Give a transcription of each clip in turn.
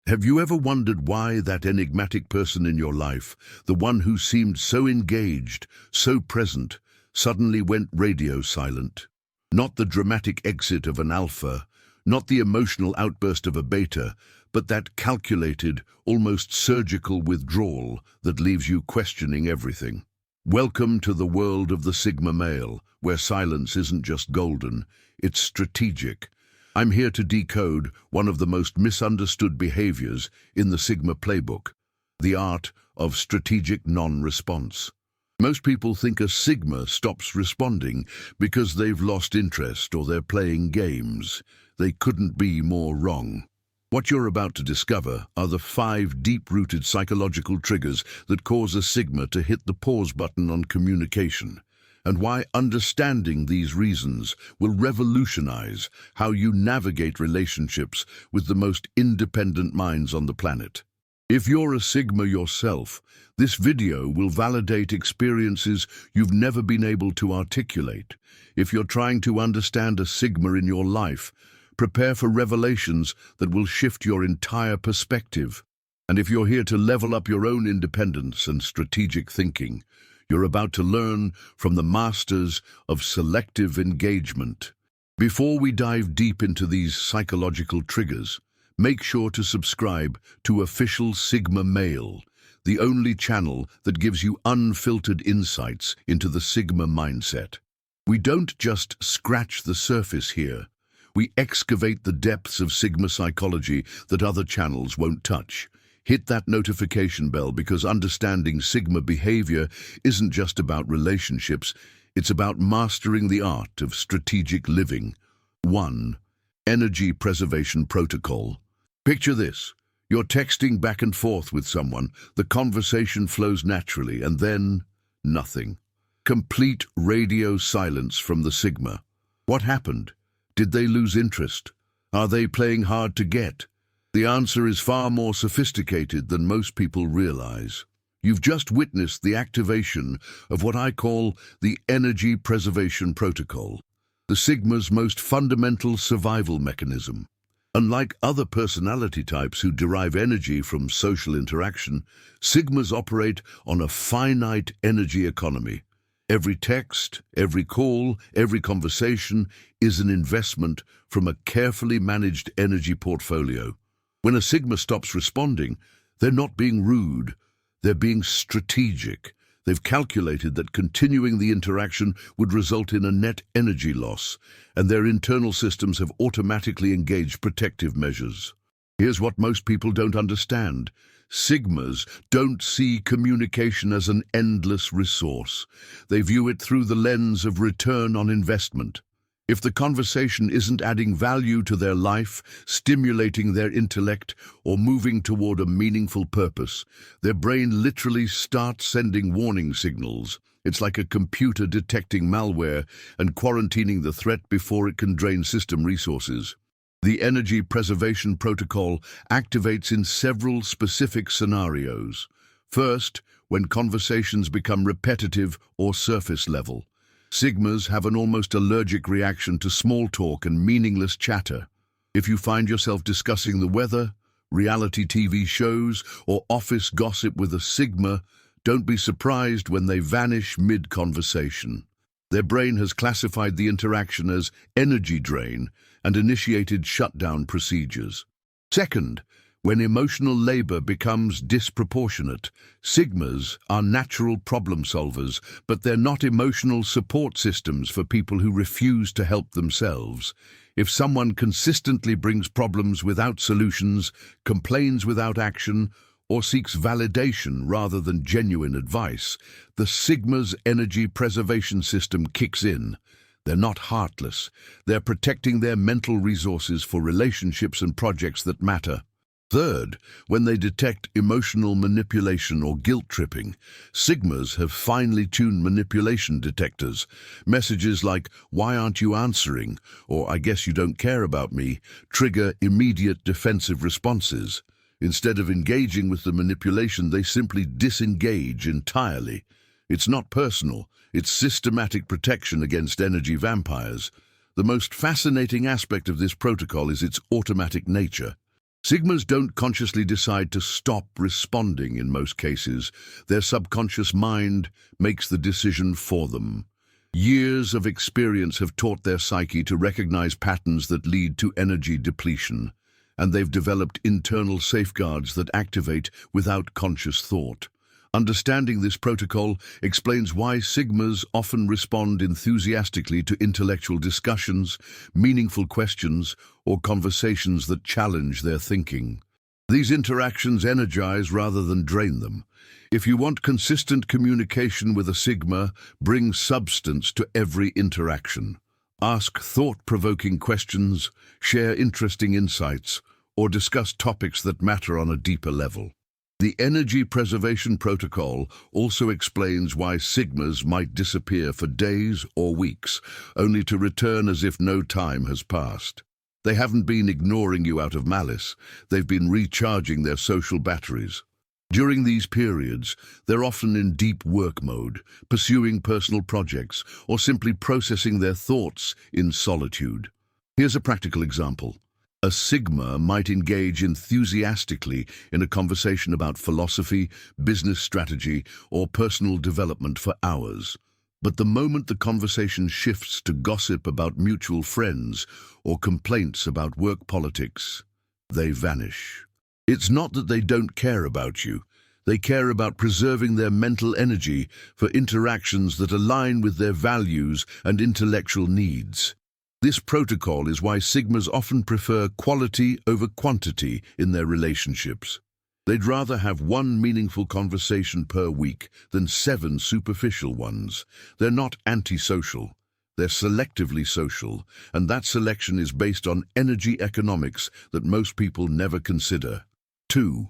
Have you ever wondered why that enigmatic person in your life, the one who seemed so engaged, so present, suddenly went radio silent? Not the dramatic exit of an alpha, not the emotional outburst of a beta, but that calculated, almost surgical withdrawal that leaves you questioning everything. Welcome to the world of the Sigma male, where silence isn't just golden, it's strategic. I'm here to decode one of the most misunderstood behaviors in the Sigma playbook, the art of strategic non-response. Most people think a Sigma stops responding because they've lost interest or they're playing games. They couldn't be more wrong. What you're about to discover are the 5 deep-rooted psychological triggers that cause a Sigma to hit the pause button on communication, and why understanding these reasons will revolutionize how you navigate relationships with the most independent minds on the planet. If you're a Sigma yourself, this video will validate experiences you've never been able to articulate. If you're trying to understand a Sigma in your life, prepare for revelations that will shift your entire perspective. And if you're here to level up your own independence and strategic thinking, you're about to learn from the masters of selective engagement. Before we dive deep into these psychological triggers, make sure to subscribe to Official Sigma Male, the only channel that gives you unfiltered insights into the Sigma mindset. We don't just scratch the surface here. We excavate the depths of Sigma psychology that other channels won't touch. Hit that notification bell because understanding Sigma behavior isn't just about relationships, it's about mastering the art of strategic living. 1. Energy preservation protocol. Picture this. You're texting back and forth with someone, the conversation flows naturally, and then nothing. Complete radio silence from the Sigma. What happened? Did they lose interest? Are they playing hard to get? The answer is far more sophisticated than most people realize. You've just witnessed the activation of what I call the energy preservation protocol, the Sigma's most fundamental survival mechanism. Unlike other personality types who derive energy from social interaction, Sigmas operate on a finite energy economy. Every text, every call, every conversation is an investment from a carefully managed energy portfolio. When a Sigma stops responding, they're not being rude, they're being strategic. They've calculated that continuing the interaction would result in a net energy loss, and their internal systems have automatically engaged protective measures. Here's what most people don't understand. Sigmas don't see communication as an endless resource. They view it through the lens of return on investment. If the conversation isn't adding value to their life, stimulating their intellect, or moving toward a meaningful purpose, their brain literally starts sending warning signals. It's like a computer detecting malware and quarantining the threat before it can drain system resources. The energy preservation protocol activates in several specific scenarios. First, when conversations become repetitive or surface level. Sigmas have an almost allergic reaction to small talk and meaningless chatter. If you find yourself discussing the weather, reality TV shows, or office gossip with a Sigma, don't be surprised when they vanish mid-conversation. Their brain has classified the interaction as energy drain and initiated shutdown procedures. Second, when emotional labor becomes disproportionate, Sigmas are natural problem solvers, but they're not emotional support systems for people who refuse to help themselves. If someone consistently brings problems without solutions, complains without action, or seeks validation rather than genuine advice, the Sigma's energy preservation system kicks in. They're not heartless. They're protecting their mental resources for relationships and projects that matter. Third, when they detect emotional manipulation or guilt tripping, Sigmas have finely tuned manipulation detectors. Messages like, "Why aren't you answering?" or "I guess you don't care about me," trigger immediate defensive responses. Instead of engaging with the manipulation, they simply disengage entirely. It's not personal, it's systematic protection against energy vampires. The most fascinating aspect of this protocol is its automatic nature. Sigmas don't consciously decide to stop responding in most cases. Their subconscious mind makes the decision for them. Years of experience have taught their psyche to recognize patterns that lead to energy depletion, and they've developed internal safeguards that activate without conscious thought. Understanding this protocol explains why Sigmas often respond enthusiastically to intellectual discussions, meaningful questions, or conversations that challenge their thinking. These interactions energize rather than drain them. If you want consistent communication with a Sigma, bring substance to every interaction. Ask thought-provoking questions, share interesting insights, or discuss topics that matter on a deeper level. The energy preservation protocol also explains why Sigmas might disappear for days or weeks, only to return as if no time has passed. They haven't been ignoring you out of malice, they've been recharging their social batteries. During these periods, they're often in deep work mode, pursuing personal projects, or simply processing their thoughts in solitude. Here's a practical example. A Sigma might engage enthusiastically in a conversation about philosophy, business strategy, or personal development for hours. But the moment the conversation shifts to gossip about mutual friends or complaints about work politics, they vanish. It's not that they don't care about you. They care about preserving their mental energy for interactions that align with their values and intellectual needs. This protocol is why Sigmas often prefer quality over quantity in their relationships. They'd rather have one meaningful conversation per week than 7 superficial ones. They're not antisocial. They're selectively social, and that selection is based on energy economics that most people never consider. 2.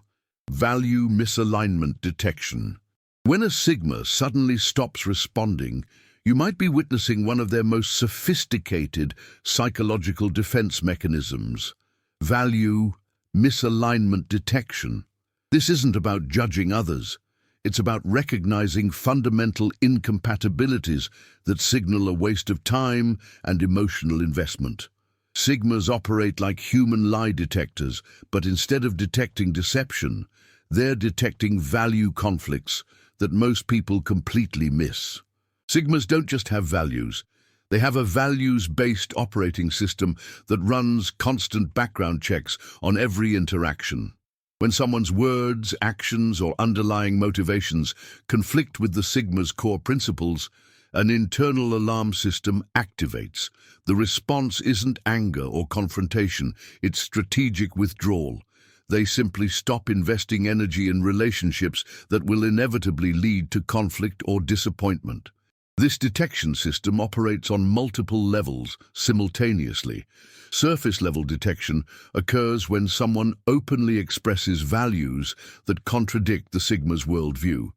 Value misalignment detection. When a Sigma suddenly stops responding, you might be witnessing one of their most sophisticated psychological defense mechanisms: value misalignment detection. This isn't about judging others. It's about recognizing fundamental incompatibilities that signal a waste of time and emotional investment. Sigmas operate like human lie detectors, but instead of detecting deception, they're detecting value conflicts that most people completely miss. Sigmas don't just have values. They have a values-based operating system that runs constant background checks on every interaction. When someone's words, actions, or underlying motivations conflict with the Sigma's core principles, an internal alarm system activates. The response isn't anger or confrontation, it's strategic withdrawal. They simply stop investing energy in relationships that will inevitably lead to conflict or disappointment. This detection system operates on multiple levels simultaneously. Surface-level detection occurs when someone openly expresses values that contradict the Sigma's worldview.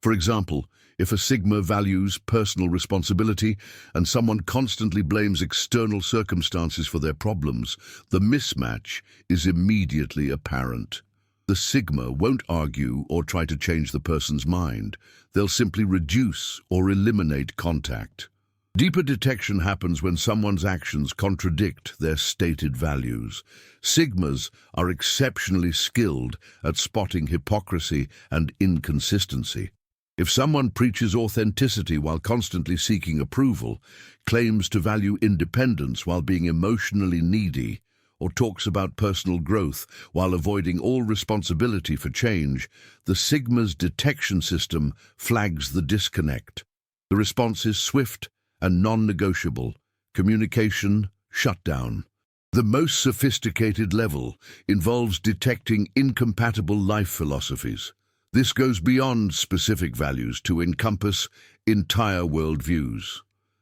For example, if a Sigma values personal responsibility and someone constantly blames external circumstances for their problems, the mismatch is immediately apparent. The Sigma won't argue or try to change the person's mind. They'll simply reduce or eliminate contact. Deeper detection happens when someone's actions contradict their stated values. Sigmas are exceptionally skilled at spotting hypocrisy and inconsistency. If someone preaches authenticity while constantly seeking approval, claims to value independence while being emotionally needy, or talks about personal growth while avoiding all responsibility for change, the Sigma's detection system flags the disconnect. The response is swift and non-negotiable. Communication shut down. The most sophisticated level involves detecting incompatible life philosophies. This goes beyond specific values to encompass entire worldviews.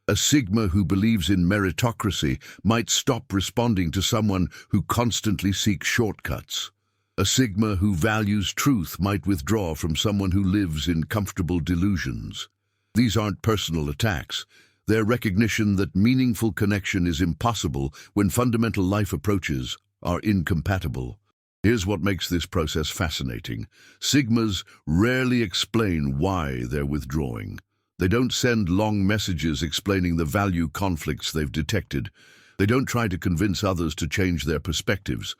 A Sigma who believes in meritocracy might stop responding to someone who constantly seeks shortcuts. A Sigma who values truth might withdraw from someone who lives in comfortable delusions. These aren't personal attacks. They're recognition that meaningful connection is impossible when fundamental life approaches are incompatible. Here's what makes this process fascinating. Sigmas rarely explain why they're withdrawing. They don't send long messages explaining the value conflicts they've detected. They don't try to convince others to change their perspectives.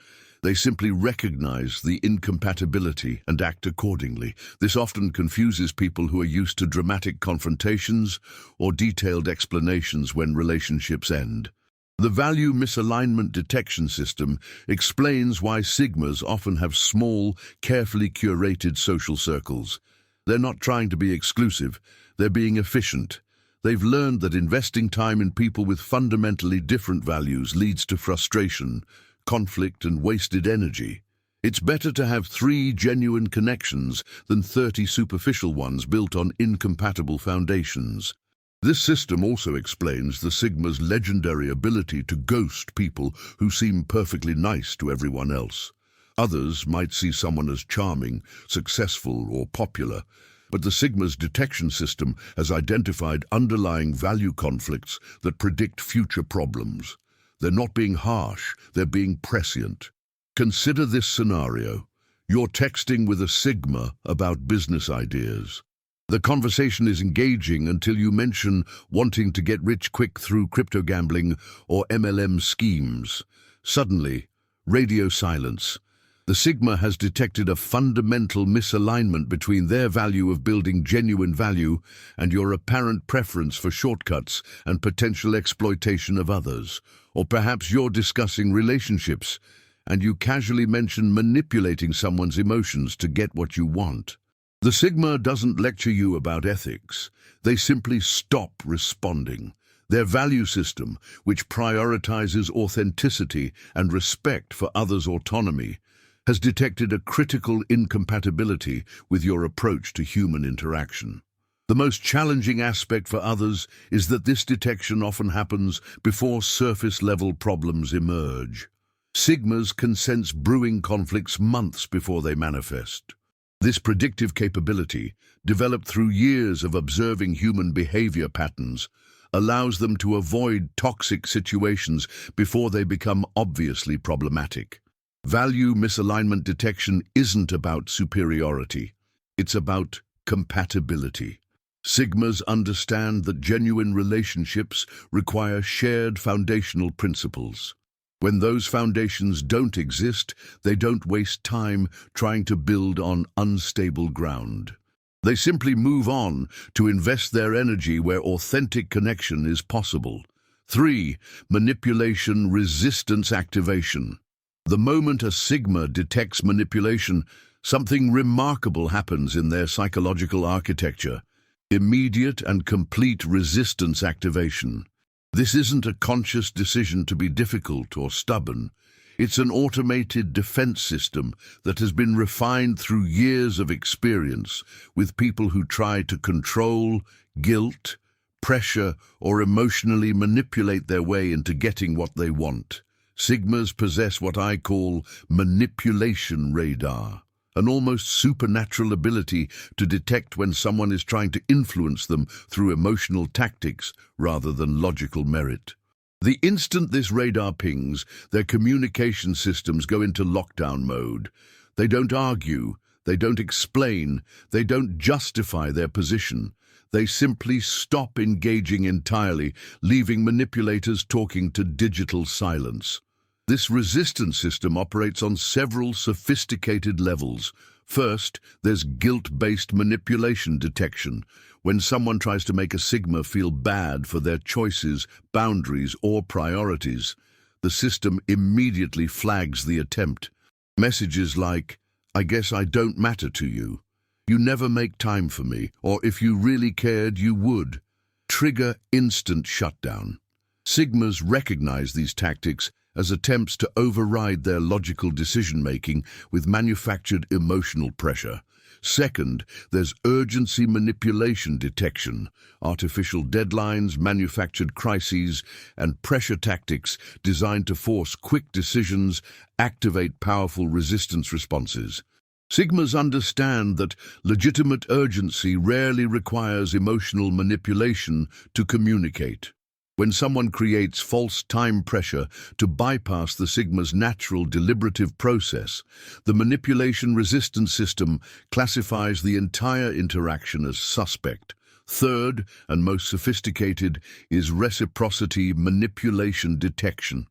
They simply recognize the incompatibility and act accordingly. This often confuses people who are used to dramatic confrontations or detailed explanations when relationships end. The value misalignment detection system explains why Sigmas often have small, carefully curated social circles. They're not trying to be exclusive, they're being efficient. They've learned that investing time in people with fundamentally different values leads to frustration, conflict, and wasted energy. It's better to have 3 genuine connections than 30 superficial ones built on incompatible foundations. This system also explains the Sigma's legendary ability to ghost people who seem perfectly nice to everyone else. Others might see someone as charming, successful, or popular, but the Sigma's detection system has identified underlying value conflicts that predict future problems. They're not being harsh, they're being prescient. Consider this scenario. You're texting with a Sigma about business ideas. The conversation is engaging until you mention wanting to get rich quick through crypto gambling or MLM schemes. Suddenly, radio silence. The Sigma has detected a fundamental misalignment between their value of building genuine value and your apparent preference for shortcuts and potential exploitation of others. Or perhaps you're discussing relationships and you casually mention manipulating someone's emotions to get what you want. The Sigma doesn't lecture you about ethics. They simply stop responding. Their value system, which prioritizes authenticity and respect for others' autonomy, has detected a critical incompatibility with your approach to human interaction. The most challenging aspect for others is that this detection often happens before surface-level problems emerge. Sigmas can sense brewing conflicts months before they manifest. This predictive capability, developed through years of observing human behavior patterns, allows them to avoid toxic situations before they become obviously problematic. Value misalignment detection isn't about superiority. It's about compatibility. Sigmas understand that genuine relationships require shared foundational principles. When those foundations don't exist, they don't waste time trying to build on unstable ground. They simply move on to invest their energy where authentic connection is possible. 3. Manipulation resistance activation. The moment a Sigma detects manipulation, something remarkable happens in their psychological architecture. Immediate and complete resistance activation. This isn't a conscious decision to be difficult or stubborn. It's an automated defense system that has been refined through years of experience with people who try to control, guilt, pressure, or emotionally manipulate their way into getting what they want. Sigmas possess what I call manipulation radar, an almost supernatural ability to detect when someone is trying to influence them through emotional tactics rather than logical merit. The instant this radar pings, their communication systems go into lockdown mode. They don't argue, they don't explain, they don't justify their position. They simply stop engaging entirely, leaving manipulators talking to digital silence. This resistance system operates on several sophisticated levels. First, there's guilt-based manipulation detection. When someone tries to make a Sigma feel bad for their choices, boundaries, or priorities, the system immediately flags the attempt. Messages like, "I guess I don't matter to you," "You never make time for me," or "If you really cared, you would," trigger instant shutdown. Sigmas recognize these tactics as attempts to override their logical decision-making with manufactured emotional pressure. Second, there's urgency manipulation detection, artificial deadlines, manufactured crises, and pressure tactics designed to force quick decisions, activate powerful resistance responses. Sigmas understand that legitimate urgency rarely requires emotional manipulation to communicate. When someone creates false time pressure to bypass the Sigma's natural deliberative process, the manipulation resistance system classifies the entire interaction as suspect. Third, and most sophisticated, is reciprocity manipulation detection.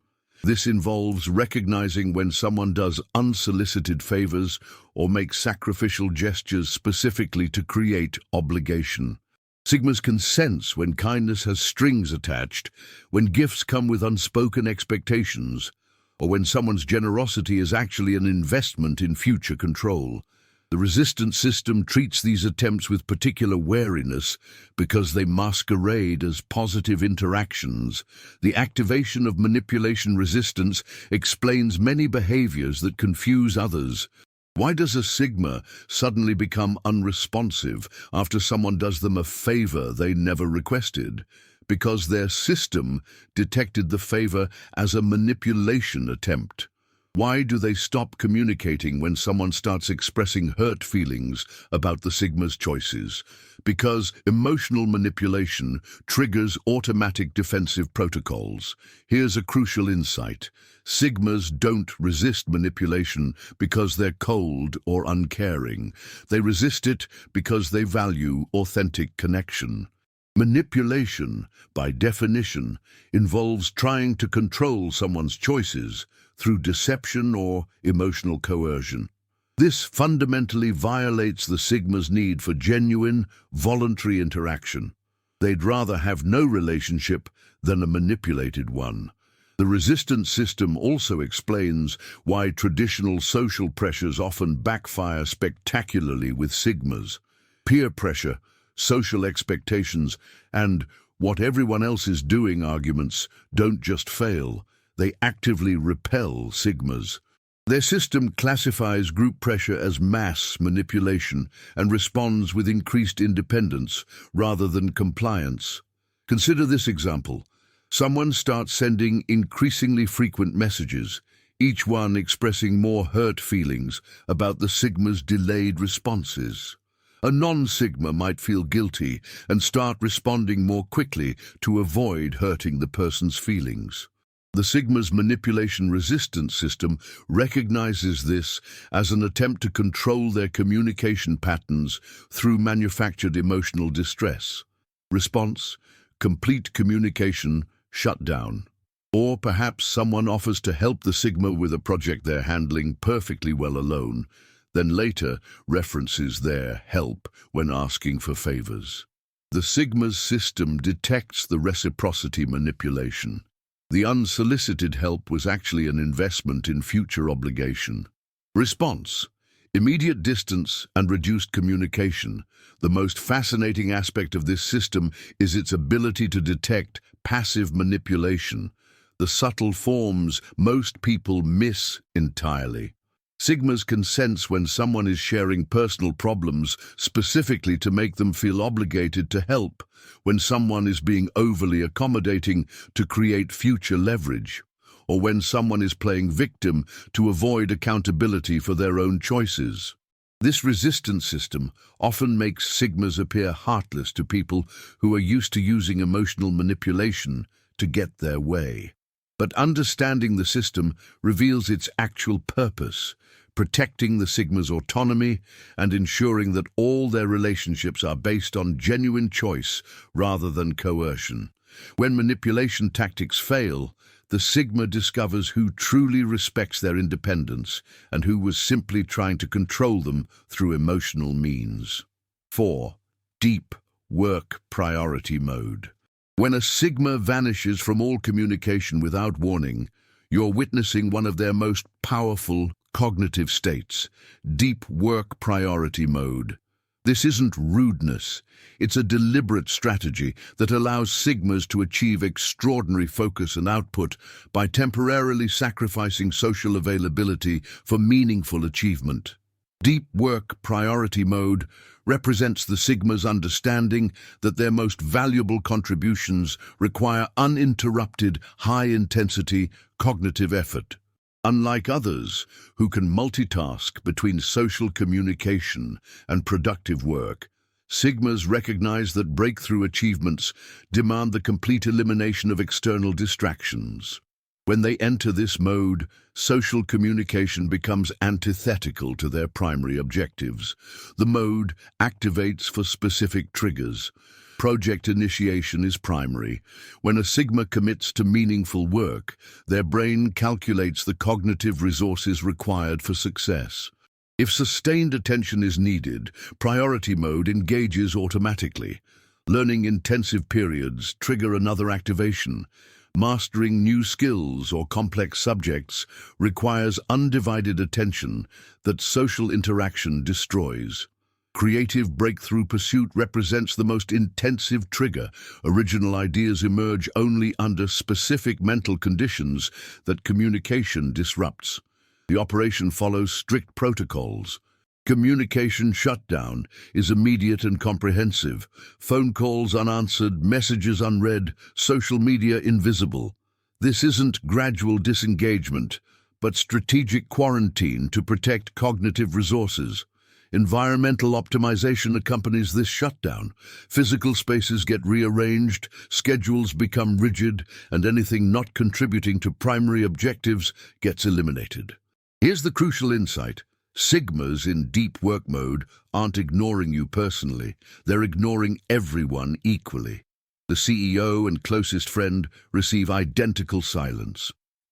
This involves recognizing when someone does unsolicited favors or makes sacrificial gestures specifically to create obligation. Sigmas can sense when kindness has strings attached, when gifts come with unspoken expectations, or when someone's generosity is actually an investment in future control. The resistance system treats these attempts with particular wariness because they masquerade as positive interactions. The activation of manipulation resistance explains many behaviors that confuse others. Why does a Sigma suddenly become unresponsive after someone does them a favor they never requested? Because their system detected the favor as a manipulation attempt. Why do they stop communicating when someone starts expressing hurt feelings about the Sigma's choices? Because emotional manipulation triggers automatic defensive protocols. Here's a crucial insight. Sigmas don't resist manipulation because they're cold or uncaring. They resist it because they value authentic connection. Manipulation, by definition, involves trying to control someone's choices through deception or emotional coercion. This fundamentally violates the Sigma's need for genuine, voluntary interaction. They'd rather have no relationship than a manipulated one. The resistance system also explains why traditional social pressures often backfire spectacularly with Sigmas. Peer pressure, social expectations, and what everyone else is doing arguments don't just fail, they actively repel Sigmas. Their system classifies group pressure as mass manipulation and responds with increased independence rather than compliance. Consider this example. Someone starts sending increasingly frequent messages, each one expressing more hurt feelings about the Sigma's delayed responses. A non-Sigma might feel guilty and start responding more quickly to avoid hurting the person's feelings. The Sigma's manipulation resistance system recognizes this as an attempt to control their communication patterns through manufactured emotional distress. Response: complete communication shut down. Or perhaps someone offers to help the Sigma with a project they're handling perfectly well alone, then later references their help when asking for favors. The Sigma's system detects the reciprocity manipulation. The unsolicited help was actually an investment in future obligation. Response: immediate distance and reduced communication. The most fascinating aspect of this system is its ability to detect passive manipulation, the subtle forms most people miss entirely. Sigmas can sense when someone is sharing personal problems specifically to make them feel obligated to help, when someone is being overly accommodating to create future leverage, or when someone is playing victim to avoid accountability for their own choices. This resistance system often makes Sigmas appear heartless to people who are used to using emotional manipulation to get their way. But understanding the system reveals its actual purpose: protecting the Sigma's autonomy and ensuring that all their relationships are based on genuine choice rather than coercion. When manipulation tactics fail, the Sigma discovers who truly respects their independence and who was simply trying to control them through emotional means. 4. Deep work priority mode. When a Sigma vanishes from all communication without warning, you're witnessing one of their most powerful cognitive states, deep work priority mode. This isn't rudeness, it's a deliberate strategy that allows Sigmas to achieve extraordinary focus and output by temporarily sacrificing social availability for meaningful achievement. Deep work priority mode represents the Sigma's understanding that their most valuable contributions require uninterrupted, high-intensity cognitive effort. Unlike others, who can multitask between social communication and productive work, Sigmas recognize that breakthrough achievements demand the complete elimination of external distractions. When they enter this mode, social communication becomes antithetical to their primary objectives. The mode activates for specific triggers. Project initiation is primary. When a Sigma commits to meaningful work, their brain calculates the cognitive resources required for success. If sustained attention is needed, priority mode engages automatically. Learning intensive periods trigger another activation. Mastering new skills or complex subjects requires undivided attention that social interaction destroys. Creative breakthrough pursuit represents the most intensive trigger. Original ideas emerge only under specific mental conditions that communication disrupts. The operation follows strict protocols. Communication shutdown is immediate and comprehensive. Phone calls unanswered, messages unread, social media invisible. This isn't gradual disengagement, but strategic quarantine to protect cognitive resources. Environmental optimization accompanies this shutdown. Physical spaces get rearranged, schedules become rigid, and anything not contributing to primary objectives gets eliminated. Here's the crucial insight. Sigmas in deep work mode aren't ignoring you personally, they're ignoring everyone equally. The CEO and closest friend receive identical silence.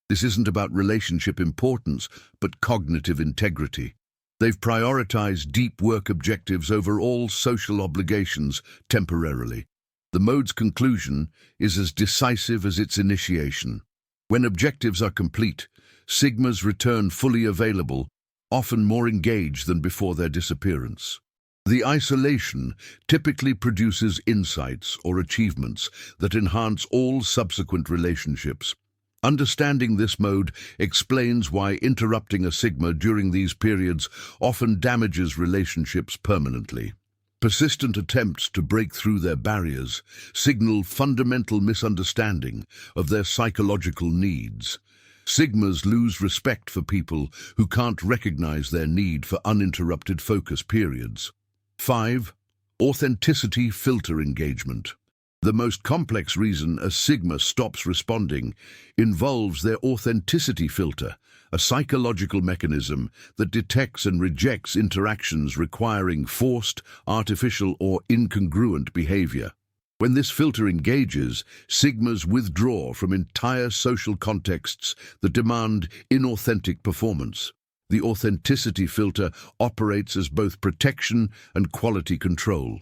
This isn't about relationship importance, but cognitive integrity. They've prioritized deep work objectives over all social obligations temporarily. The mode's conclusion is as decisive as its initiation. When objectives are complete, Sigmas return fully available, often more engaged than before their disappearance. The isolation typically produces insights or achievements that enhance all subsequent relationships. Understanding this mode explains why interrupting a Sigma during these periods often damages relationships permanently. Persistent attempts to break through their barriers signal fundamental misunderstanding of their psychological needs. Sigmas lose respect for people who can't recognize their need for uninterrupted focus periods. 5. Authenticity filter engagement. The most complex reason a Sigma stops responding involves their authenticity filter, a psychological mechanism that detects and rejects interactions requiring forced, artificial, or incongruent behavior. When this filter engages, Sigmas withdraw from entire social contexts that demand inauthentic performance. The authenticity filter operates as both protection and quality control.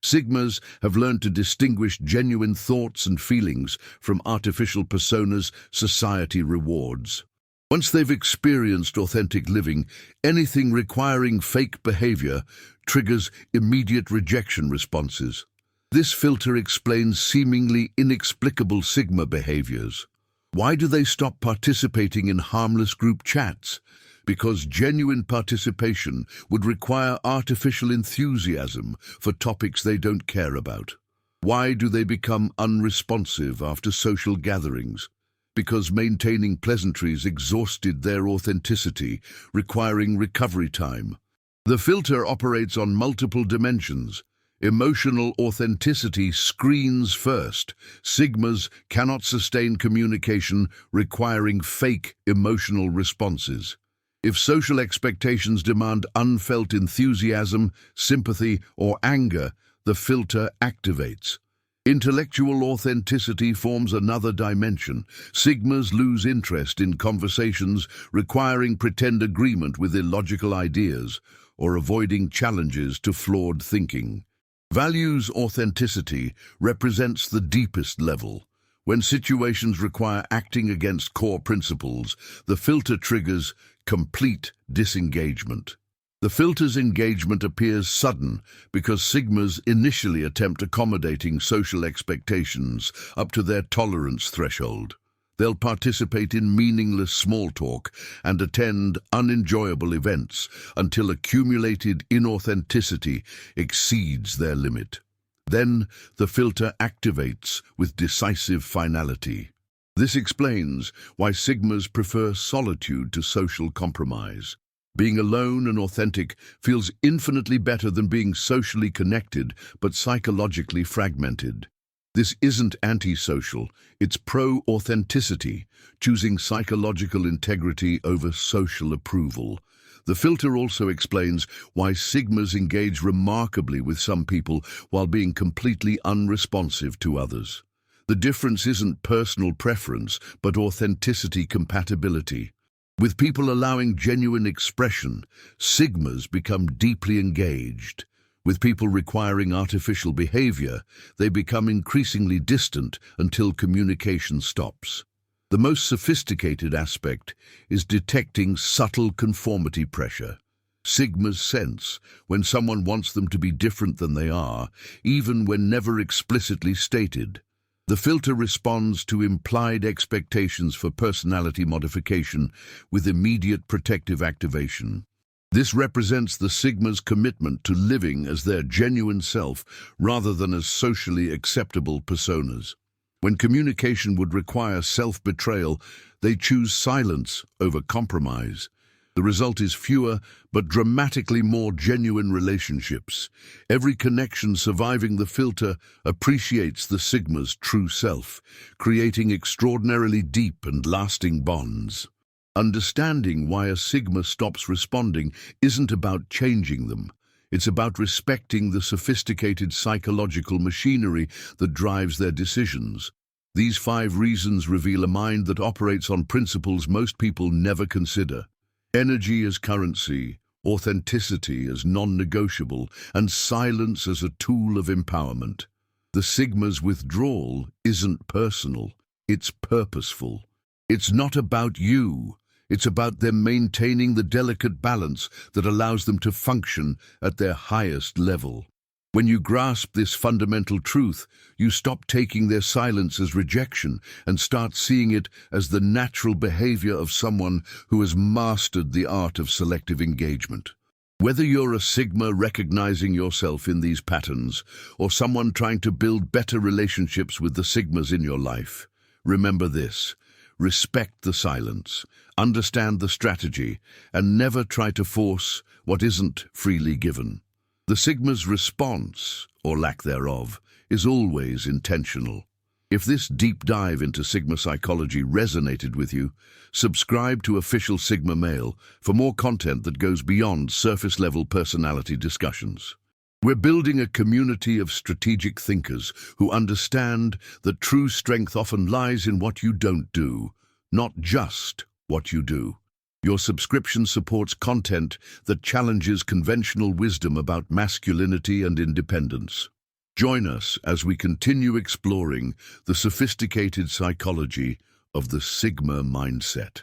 Sigmas have learned to distinguish genuine thoughts and feelings from artificial personas society rewards. Once they've experienced authentic living, anything requiring fake behavior triggers immediate rejection responses. This filter explains seemingly inexplicable Sigma behaviors. Why do they stop participating in harmless group chats? Because genuine participation would require artificial enthusiasm for topics they don't care about. Why do they become unresponsive after social gatherings? Because maintaining pleasantries exhausted their authenticity, requiring recovery time. The filter operates on multiple dimensions. Emotional authenticity screens first. Sigmas cannot sustain communication requiring fake emotional responses. If social expectations demand unfelt enthusiasm, sympathy, or anger, the filter activates. Intellectual authenticity forms another dimension. Sigmas lose interest in conversations requiring pretend agreement with illogical ideas or avoiding challenges to flawed thinking. Values authenticity represents the deepest level. When situations require acting against core principles, the filter triggers complete disengagement. The filter's engagement appears sudden because Sigmas initially attempt accommodating social expectations up to their tolerance threshold. They'll participate in meaningless small talk and attend unenjoyable events until accumulated inauthenticity exceeds their limit. Then the filter activates with decisive finality. This explains why Sigmas prefer solitude to social compromise. Being alone and authentic feels infinitely better than being socially connected but psychologically fragmented. This isn't antisocial, it's pro-authenticity, choosing psychological integrity over social approval. The filter also explains why Sigmas engage remarkably with some people while being completely unresponsive to others. The difference isn't personal preference, but authenticity compatibility. With people allowing genuine expression, Sigmas become deeply engaged. With people requiring artificial behavior, they become increasingly distant until communication stops. The most sophisticated aspect is detecting subtle conformity pressure. Sigmas sense when someone wants them to be different than they are, even when never explicitly stated. The filter responds to implied expectations for personality modification with immediate protective activation. This represents the Sigma's commitment to living as their genuine self rather than as socially acceptable personas. When communication would require self-betrayal, they choose silence over compromise. The result is fewer but dramatically more genuine relationships. Every connection surviving the filter appreciates the Sigma's true self, creating extraordinarily deep and lasting bonds. Understanding why a Sigma stops responding isn't about changing them. It's about respecting the sophisticated psychological machinery that drives their decisions. These 5 reasons reveal a mind that operates on principles most people never consider. Energy as currency, authenticity as non-negotiable, and silence as a tool of empowerment. The Sigma's withdrawal isn't personal, it's purposeful. It's not about you. It's about them maintaining the delicate balance that allows them to function at their highest level. When you grasp this fundamental truth, you stop taking their silence as rejection and start seeing it as the natural behavior of someone who has mastered the art of selective engagement. Whether you're a Sigma recognizing yourself in these patterns, or someone trying to build better relationships with the Sigmas in your life, remember this. Respect the silence, understand the strategy, and never try to force what isn't freely given. The Sigma's response, or lack thereof, is always intentional. If this deep dive into Sigma psychology resonated with you, subscribe to Official Sigma Male for more content that goes beyond surface-level personality discussions. We're building a community of strategic thinkers who understand that true strength often lies in what you don't do, not just what you do. Your subscription supports content that challenges conventional wisdom about masculinity and independence. Join us as we continue exploring the sophisticated psychology of the Sigma mindset.